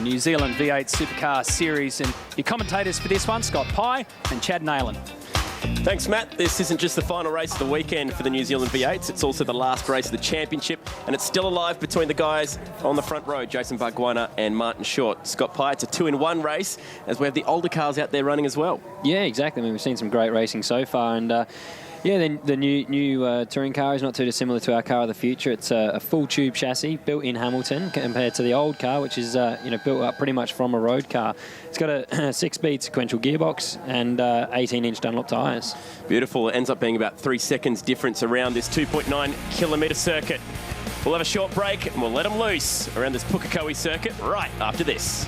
New Zealand V8 Supercars series, and your commentators for this one, Scott Pye and Chad Nayland. Thanks, Matt. This isn't just the final race of the weekend for the New Zealand V8s, it's also the last race of the championship, and it's still alive between the guys on the front row, Jason Bargwanna and Martin Short. Scott Pye, it's a 2-in-1 race, as we have the older cars out there running as well. Yeah, exactly. I mean, we've seen some great racing so far, and yeah, the new touring car is not too dissimilar to our car of the future. It's a full tube chassis built in Hamilton compared to the old car, which is built up pretty much from a road car. It's got a 6-speed sequential gearbox and 18-inch Dunlop tyres. Beautiful. It ends up being about 3 seconds difference around this 2.9 kilometre circuit. We'll have a short break and we'll let them loose around this Pukekohe circuit right after this.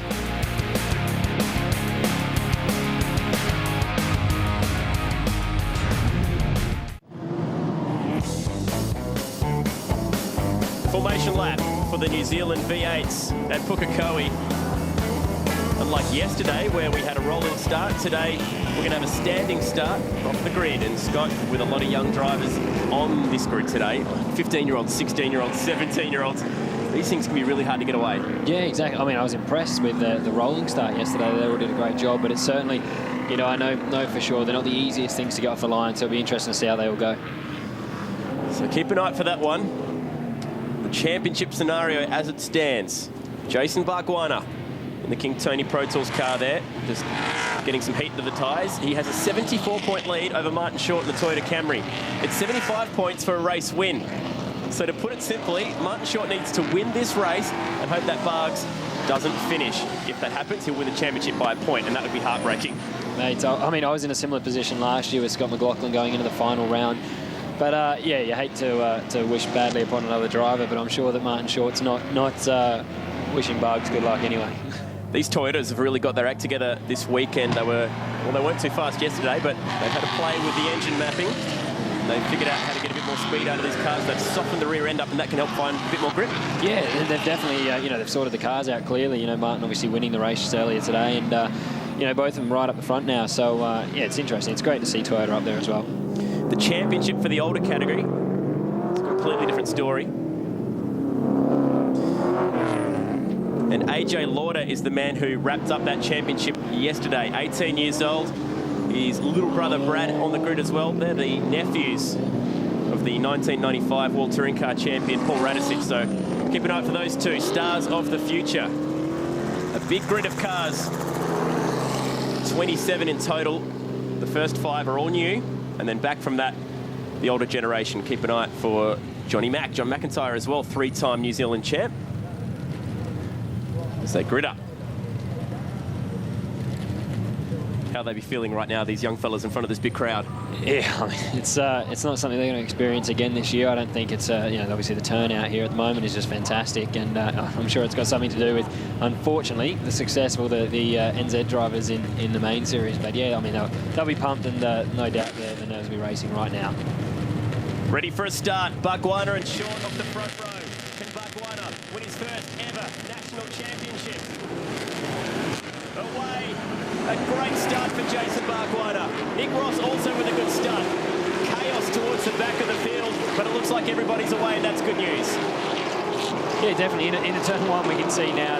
Formation lap for the New Zealand V8s at Pukekohe. Unlike yesterday, where we had a rolling start, today we're going to have a standing start off the grid. And Scott, with a lot of young drivers on this grid today, 15-year-olds, 16-year-olds, 17-year-olds, these things can be really hard to get away. Yeah, exactly. I mean, I was impressed with the rolling start yesterday. They all did a great job, but it's certainly, I know for sure they're not the easiest things to get off the line, so it'll be interesting to see how they all go. So keep an eye out for that one. The championship scenario as it stands. Jason Bargwanna in the King Tony Pro Tools car there, just getting some heat into the tyres. He has a 74-point lead over Martin Short in the Toyota Camry. It's 75 points for a race win. So to put it simply, Martin Short needs to win this race and hope that Bargs doesn't finish. If that happens, he'll win the championship by a point, and that would be heartbreaking. Mate, I mean, I was in a similar position last year with Scott McLaughlin going into the final round. But yeah, you hate to wish badly upon another driver, but I'm sure that Martin Short's not wishing Bargs good luck anyway. These Toyotas have really got their act together this weekend. They weren't too fast yesterday, but they've had to play with the engine mapping. They've figured out how to get a bit more speed out of these cars. They've softened the rear end up, and that can help find a bit more grip. Yeah, they've definitely, they've sorted the cars out clearly. Martin obviously winning the race earlier today, and both of them right up the front now. So yeah, it's interesting. It's great to see Toyota up there as well. The championship for the older category, it's a completely different story. And AJ Lauder is the man who wrapped up that championship yesterday. 18 years old. His little brother Brad on the grid as well. They're the nephews of the 1995 World Touring Car champion Paul Radicic. So keep an eye out for those two stars of the future. A big grid of cars. 27 in total. The first 5 are all new. And then back from that, the older generation. Keep an eye out for John McIntyre as well, 3-time New Zealand champ. As they grid up. How they be feeling right now, these young fellas in front of this big crowd? Yeah, I mean, it's not something they're going to experience again this year. I don't think it's, obviously the turnout here at the moment is just fantastic, and I'm sure it's got something to do with, unfortunately, the successful the NZ drivers in the main series. But yeah, I mean, they'll be pumped, and no doubt the nerves will be racing right now. Ready for a start. Bargwanna and Short off the front row. Can Bargwanna win his first ever national championship? Away. A great start for Jason Bargwanna. Nick Ross also with a good start. Chaos towards the back of the field, but it looks like everybody's away, and that's good news. Yeah, definitely. In turn one, we can see now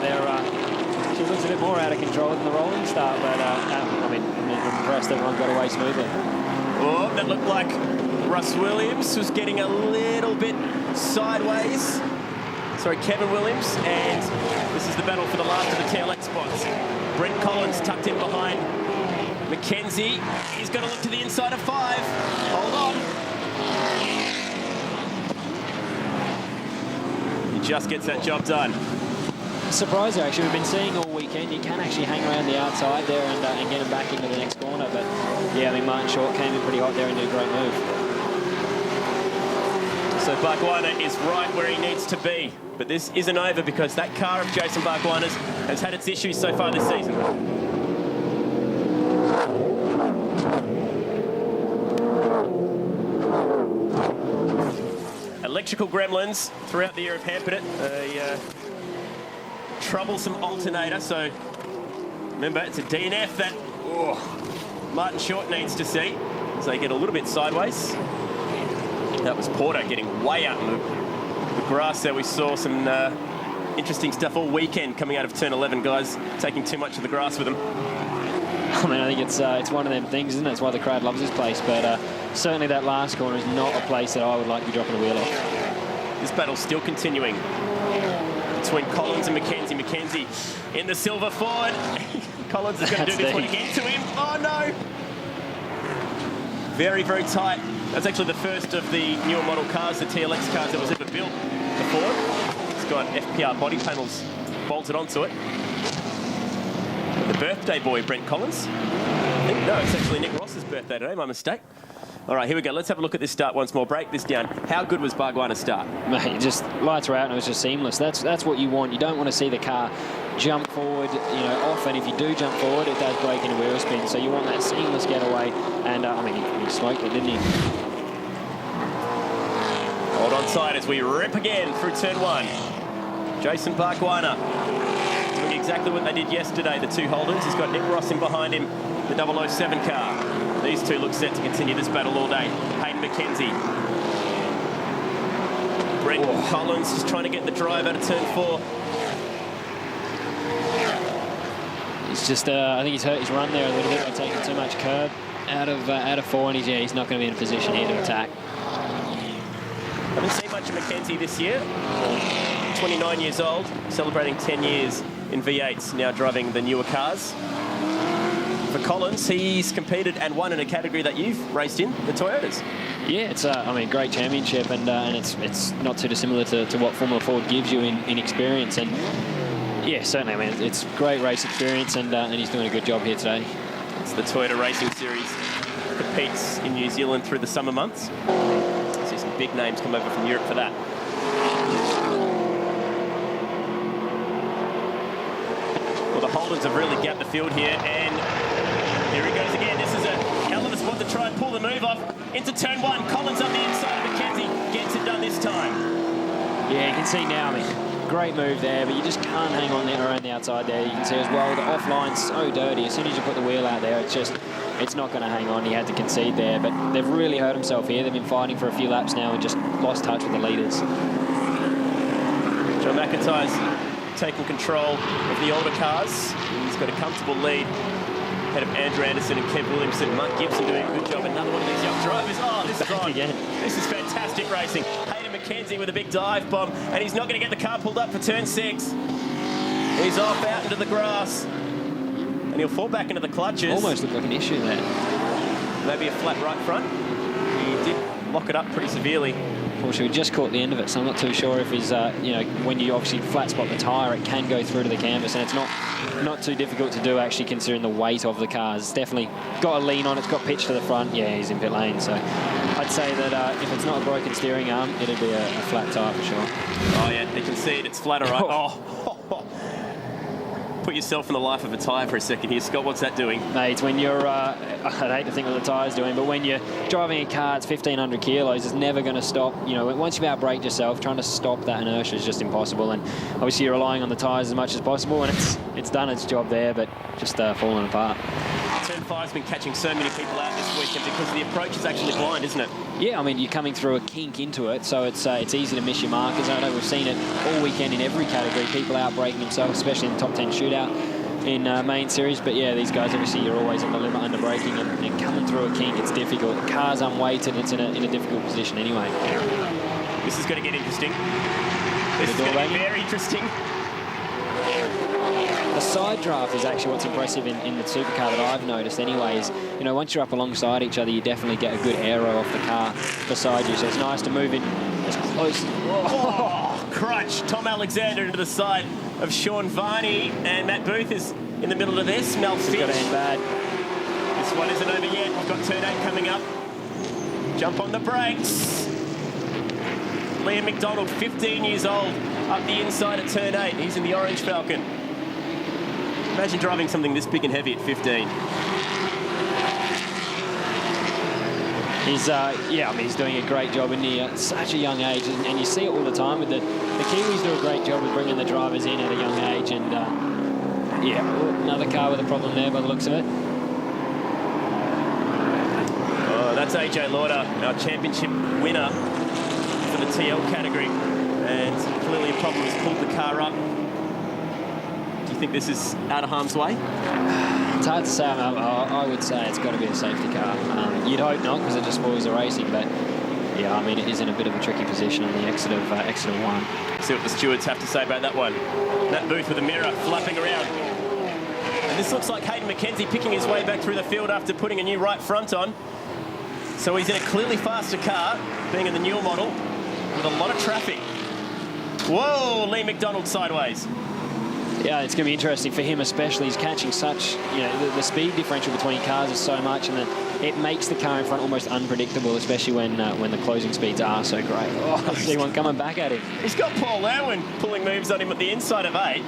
she looks a bit more out of control than the rolling start, but I mean, I'm impressed everyone got away smoothly. Oh, that looked like Russ Williams was getting a little bit sideways. Sorry, Kevin Williams, and this is the battle for the last of the tail end spots. Brent Collins tucked in behind Mackenzie. He's going to look to the inside of 5. Hold on. He just gets that job done. Surprising, actually. We've been seeing all weekend. You can actually hang around the outside there and get him back into the next corner. But yeah, I mean, Martin Short came in pretty hot there and did a great move. So Bargwanna is right where he needs to be. But this isn't over, because that car of Jason Bargwanna's has had its issues so far this season. Electrical gremlins throughout the year have hampered it. A troublesome alternator. So remember, it's a DNF that Martin Short needs to see. So they get a little bit sideways. That was Porter getting way out in the grass there. We saw some interesting stuff all weekend coming out of turn 11, guys taking too much of the grass with them. I mean, I think it's one of them things, isn't it? It's why the crowd loves this place. But certainly that last corner is not a place that I would like to be dropping a wheel off. This battle's still continuing between Collins and Mackenzie. Mackenzie in the silver Ford. Collins is going to do this one again to him. Oh, no. Very, very tight. That's actually the first of the newer model cars, the TLX cars that was ever built before. It's got FPR body panels bolted onto it. The birthday boy, Brent Collins. No, it's actually Nick Ross's birthday today, my mistake. All right, here we go. Let's have a look at this start once more. Break this down. How good was Bargwanna's start? Mate, just lights were out and it was just seamless. That's what you want. You don't want to see the car jump forward, off, and if you do jump forward, it does break into wheel spin. So you want that seamless getaway, and I mean, he smoked it, didn't he? Hold on tight as we rip again through turn 1. Jason Bargwanna doing exactly what they did yesterday, the two holders. He's got Nick Ross in behind him, the 007 car. These two look set to continue this battle all day. Hayden Mackenzie. Brent Collins just trying to get the drive out of turn 4. He's just, I think he's hurt his run there a little bit by taking too much curb out of 4, and he's not going to be in a position here to attack. I haven't seen much of Mackenzie this year. 29 years old, celebrating 10 years in V8s, now driving the newer cars. For Collins, he's competed and won in a category that you've raced in, the Toyotas. Yeah, it's great championship, and it's not too dissimilar to what Formula Ford gives you in experience. And yeah, certainly, I mean, it's great race experience, and he's doing a good job here today. It's the Toyota Racing Series. Competes in New Zealand through the summer months. See some big names come over from Europe for that. Well, the Holdens have really gapped the field here, and here he goes again. This is a hell of a spot to try and pull the move off. Into turn 1, Collins up the inside of Mackenzie, gets it done this time. Yeah, you can see now, I mean, great move there, but you just can't hang on there around the outside there. You can see as well, the offline's so dirty. As soon as you put the wheel out there, it's not going to hang on. He had to concede there, but they've really hurt himself here. They've been fighting for a few laps now and just lost touch with the leaders. John McIntyre's taking control of the older cars. He's got a comfortable lead ahead of Andrew Anderson and Kev Williamson. Mark Gibson doing a good job. Another one of these young drivers. Oh, this is on. Again. This is fantastic racing. Hayden Mackenzie with a big dive bomb, and he's not going to get the car pulled up for turn 6. He's off out into the grass, and he'll fall back into the clutches. Almost looked like an issue there. Maybe a flat right front. He did lock it up pretty severely. Unfortunately, we just caught the end of it, so I'm not too sure if he's, when you obviously flat spot the tyre, it can go through to the canvas, and it's not too difficult to do, actually, considering the weight of the cars. It's definitely got a lean on it, it's got pitch to the front. Yeah, he's in pit lane, so I'd say that if it's not a broken steering arm, it'll be a flat tyre for sure. Oh, yeah, you can see it. It's flat, all right. Oh. Put yourself in the life of a tyre for a second here. Scott, what's that doing? Mate, when you're, I'd hate to think what the tyre's doing, but when you're driving a car, it's 1,500 kilos, it's never going to stop. Once you've outbraked yourself, trying to stop that inertia is just impossible. And obviously you're relying on the tyres as much as possible, and it's done its job there, but just falling apart. Turn 5's been catching so many people out this weekend because the approach is actually blind, isn't it? Yeah, I mean, you're coming through a kink into it, so it's easy to miss your markers. I know we've seen it all weekend in every category, people outbraking themselves, especially in the top 10 shootout in main series. But yeah, these guys, obviously, you're always at the limit under braking, and coming through a kink, it's difficult. The car's unweighted, it's in a difficult position anyway. This is going to get interesting. This is going to get very interesting. The side draft is actually what's impressive in the supercar that I've noticed anyways. Once you're up alongside each other, you definitely get a good aero off the car beside you, so it's nice to move in as close. Oh, crutch. Tom Alexander into the side of Sean Varney, and Matt Booth is in the middle of this. Mel Finch. Got to end bad. This one isn't over yet. We've got turn 8 coming up. Jump on the brakes. Liam McDonald, 15 years old, up the inside at turn 8. He's in the orange Falcon. Imagine driving something this big and heavy at 15. He's doing a great job at such a young age, and you see it all the time with the Kiwis do a great job of bringing the drivers in at a young age, and another car with a problem there by the looks of it. Oh, that's AJ Lauder, our championship winner for the TL category. And clearly a problem has pulled the car up. Do you think this is out of harm's way? It's hard to say. I would say it's got to be a safety car. You'd hope not, because it just spoils the racing, but yeah, I mean, it is in a bit of a tricky position on the exit of 1. See what the stewards have to say about that one. That Booth with a mirror flapping around. And this looks like Hayden McKenzie picking his way back through the field after putting a new right front on. So he's in a clearly faster car, being in the newer model, with a lot of traffic. Whoa, Lee McDonald sideways. Yeah, it's going to be interesting for him, especially. He's catching such, you know, the speed differential between cars is so much, and it makes the car in front almost unpredictable, especially when the closing speeds are so great. Oh, I see one coming back at him. He's got Paul Irwin pulling moves on him at the inside of 8.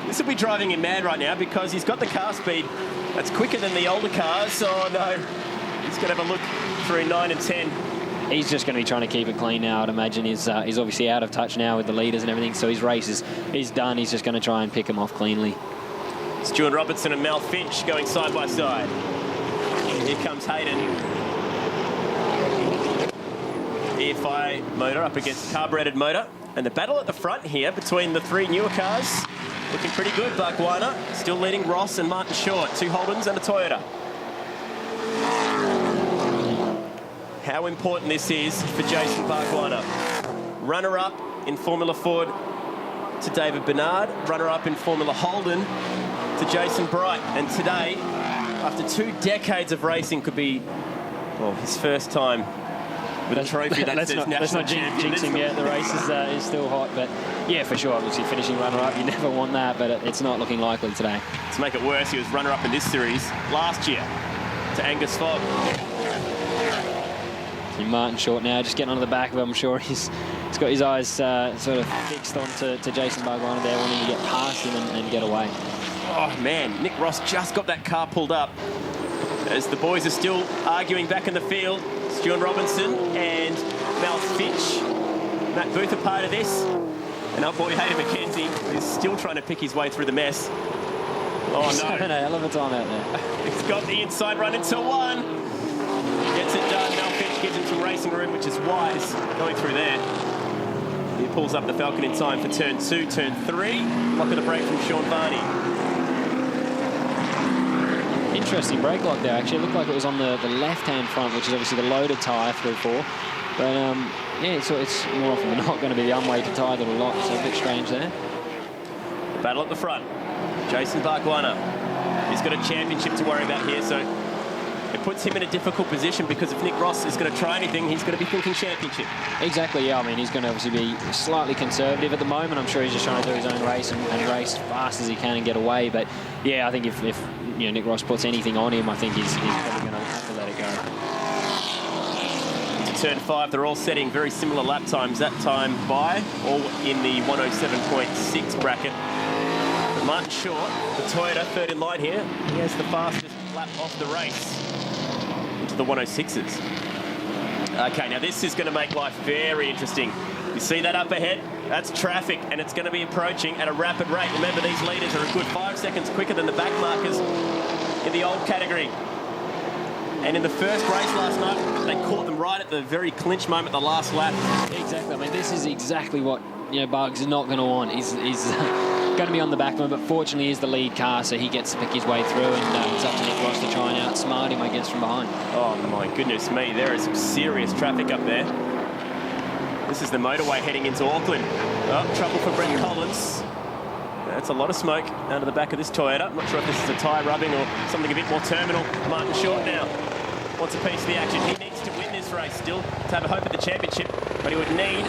This will be driving him mad right now because he's got the car speed that's quicker than the older cars. Oh no, he's going to have a look through 9 and 10. He's just going to be trying to keep it clean now, I'd imagine. He's obviously out of touch now with the leaders and everything, so his race is done. He's just going to try and pick them off cleanly. Stuart Robertson and Mel Finch going side by side. Here comes Hayden. EFI motor up against carburetted motor. And the battle at the front here between the 3 newer cars, looking pretty good. Bargwanna still leading Ross and Martin Short, 2 Holdens and a Toyota. How important this is for Jason Bargwanna. Runner-up in Formula Ford to David Bernard. Runner-up in Formula Holden to Jason Bright. And today, after 2 decades of racing, could be, well, his first time with a trophy that says national champion. Let's not jinx him yet. The race is still hot, but yeah, for sure. Obviously, finishing runner-up, you never want that, but it's not looking likely today. To make it worse, he was runner-up in this series last year to Angus Fogg. And Martin Short now just getting onto the back of him. I'm sure he's got his eyes sort of fixed on to Jason Bargwanna there, wanting to get past him and get away. Oh man, Nick Ross just got that car pulled up as the boys are still arguing back in the field. Stuart Robinson and Mal Finch. Matt Booth are part of this. And our boy Hayden McKenzie is still trying to pick his way through the mess. Oh He's no. having a hell of a time out there. He's got the inside run into 1. Gets it done. Mal Finch gives him some racing room, which is wise going through there. He pulls up the Falcon in time for turn 2, turn 3. Lock of the brake from Sean Varney. Interesting brake lock there, actually. It looked like it was on the left-hand front, which is obviously the loaded tyre through 4. But, yeah, so it's more often than not going to be the unweighted tyre that'll lock, so a bit strange there. Battle at the front. Jason Bargwanna. He's got a championship to worry about here, so it puts him in a difficult position because if Nick Ross is going to try anything, he's going to be thinking championship. Exactly, yeah. I mean, he's going to obviously be slightly conservative at the moment. I'm sure he's just trying to do his own race and race as fast as he can and get away. But, yeah, I think if you know, Nick Ross puts anything on him, I think he's probably going to have to let it go. To turn 5, they're all setting very similar lap times. That time by all in the 107.6 bracket. But Martin Short, the Toyota, third in line here. He has the fastest lap of the race into the 106s. Okay, now this is going to make life very interesting. You see that up ahead? That's traffic, and it's going to be approaching at a rapid rate. Remember, these leaders are a good 5 seconds quicker than the back markers in the old category. And in the first race last night, they caught them right at the very clinch moment, the last lap. Exactly. I mean, this is exactly what, you know, Bugs is not going to want. He's going to be on the back of him, but fortunately he's the lead car, so he gets to pick his way through, and it's up to Nick Ross to try and outsmart him, I guess, from behind. Oh, my goodness me. There is some serious traffic up there. This is the motorway heading into Auckland. Oh, trouble for Brent Collins. That's a lot of smoke out of the back of this Toyota. I'm not sure if this is a tyre rubbing or something a bit more terminal. Martin Short now wants a piece of the action. He needs to win this race still to have a hope at the championship, but he would need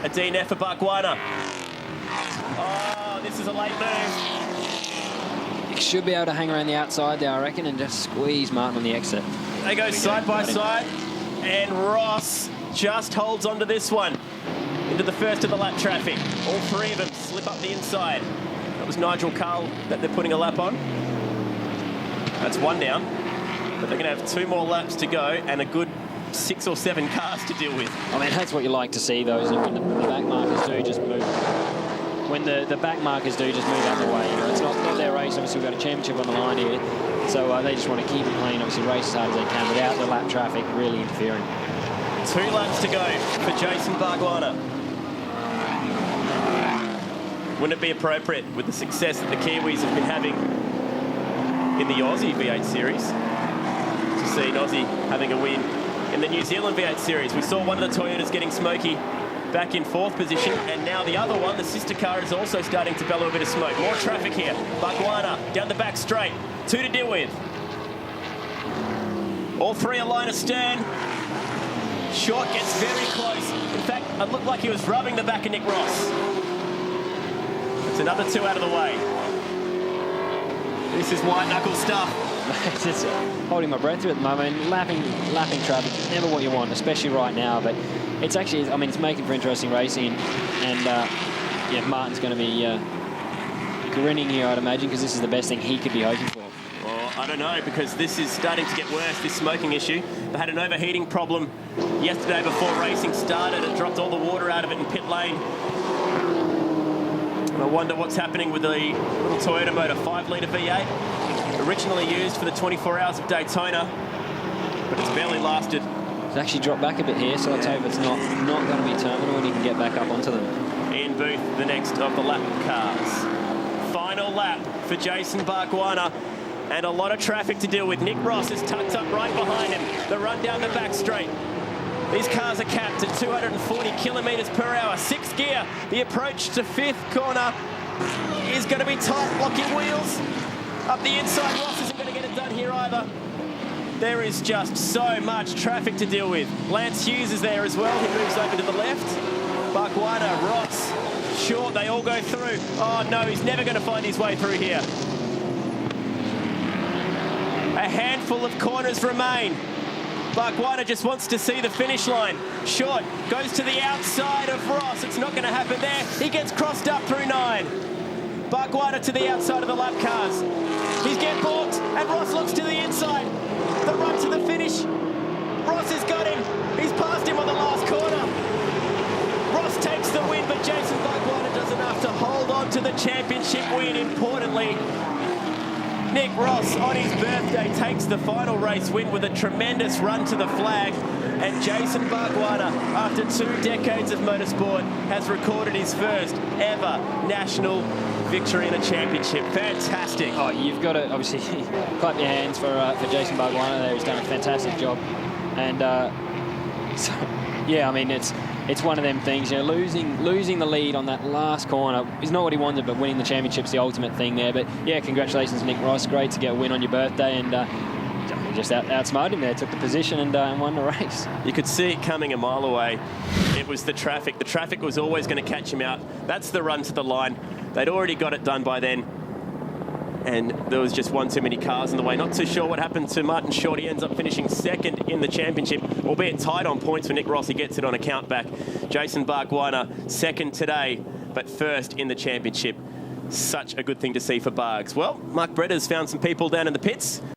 a DNF for Bargwanna. Oh, this is a late move. He should be able to hang around the outside there, I reckon, and just squeeze Martin on the exit. They go side by side, and Ross just holds on to this one into the first of the lap traffic. All 3 of them slip up the inside. That was Nigel Carl that they're putting a lap on. That's 1 down, but they're going to have 2 more laps to go and a good 6 or 7 cars to deal with. I mean, that's what you like to see, though, isn't it? When the back markers do just move. When the back markers do just move out of the way, you know, it's not their race. Obviously, we've got a championship on the line here, so they just want to keep it clean. Obviously, race as hard as they can without the lap traffic really interfering. 2 laps to go for Jason Bargwanna. Wouldn't it be appropriate with the success that the Kiwis have been having in the Aussie V8 series to see an Aussie having a win in the New Zealand V8 series? We saw one of the Toyotas getting smoky back in 4th position, and now the other one, the sister car, is also starting to bellow a bit of smoke. More traffic here. Bargwanna down the back straight. 2 to deal with. All 3 are line astern. Short gets very close. In fact, it looked like he was rubbing the back of Nick Ross. It's another 2 out of the way. This is white knuckle stuff. Just holding my breath here at the moment. Lapping traffic, never what you want, especially right now. But it's actually, I mean, it's making for interesting racing. And yeah, Martin's going to be grinning here, I'd imagine, because this is the best thing he could be hoping for. Well, I don't know, because this is starting to get worse, this smoking issue. They had an overheating problem yesterday before racing started. It dropped all the water out of it in pit lane. And I wonder what's happening with the little Toyota motor 5-litre V8. Originally used for the 24 Hours of Daytona, but it's barely lasted. It's actually dropped back a bit here, so let's hope it's not going to be terminal and he can get back up onto them. Ian Booth, the next of the lap cars. Final lap for Jason Bargwanna, and a lot of traffic to deal with. Nick Ross is tucked up right behind him. The run down the back straight. These cars are capped at 240 kilometres per hour. 6th gear. The approach to 5th corner is going to be tight, locking wheels. Up the inside, Ross isn't going to get it done here either. There is just so much traffic to deal with. Lance Hughes is there as well. He moves over to the left. Bargwanna, Ross, Short, they all go through. Oh no, he's never going to find his way through here. A handful of corners remain. Bargwanna just wants to see the finish line. Short goes to the outside of Ross. It's not going to happen there. He gets crossed up through 9. Bargwanna to the outside of the lap cars. He's getting bought, and Ross looks to the inside. The run to the finish. Ross has got him. He's passed him on the last corner. Ross takes the win, but Jason Bargwanna does enough to hold on to the championship win. Importantly, Nick Ross, on his birthday, takes the final race win with a tremendous run to the flag. And Jason Bargwanna, after 2 decades of motorsport, has recorded his first ever national victory in a championship. Fantastic. Oh, you've got to obviously clap your hands for Jason Bargwanna there. He's done a fantastic job. And so, yeah, I mean, it's one of them things, you know, losing the lead on that last corner is not what he wanted, but winning the championship's the ultimate thing there. But yeah, congratulations, Nick Ross. Great to get a win on your birthday, and just outsmarted him there, took the position and won the race. You could see it coming a mile away. It was the traffic. The traffic was always going to catch him out. That's the run to the line. They'd already got it done by then, and there was just one too many cars in the way. Not too sure what happened to Martin Short. He ends up finishing 2nd in the championship, albeit tied on points for Nick Ross. He gets it on a count back. Jason Bargwanna 2nd today, but 1st in the championship. Such a good thing to see for Bargs. Well, Mark Bretta's found some people down in the pits.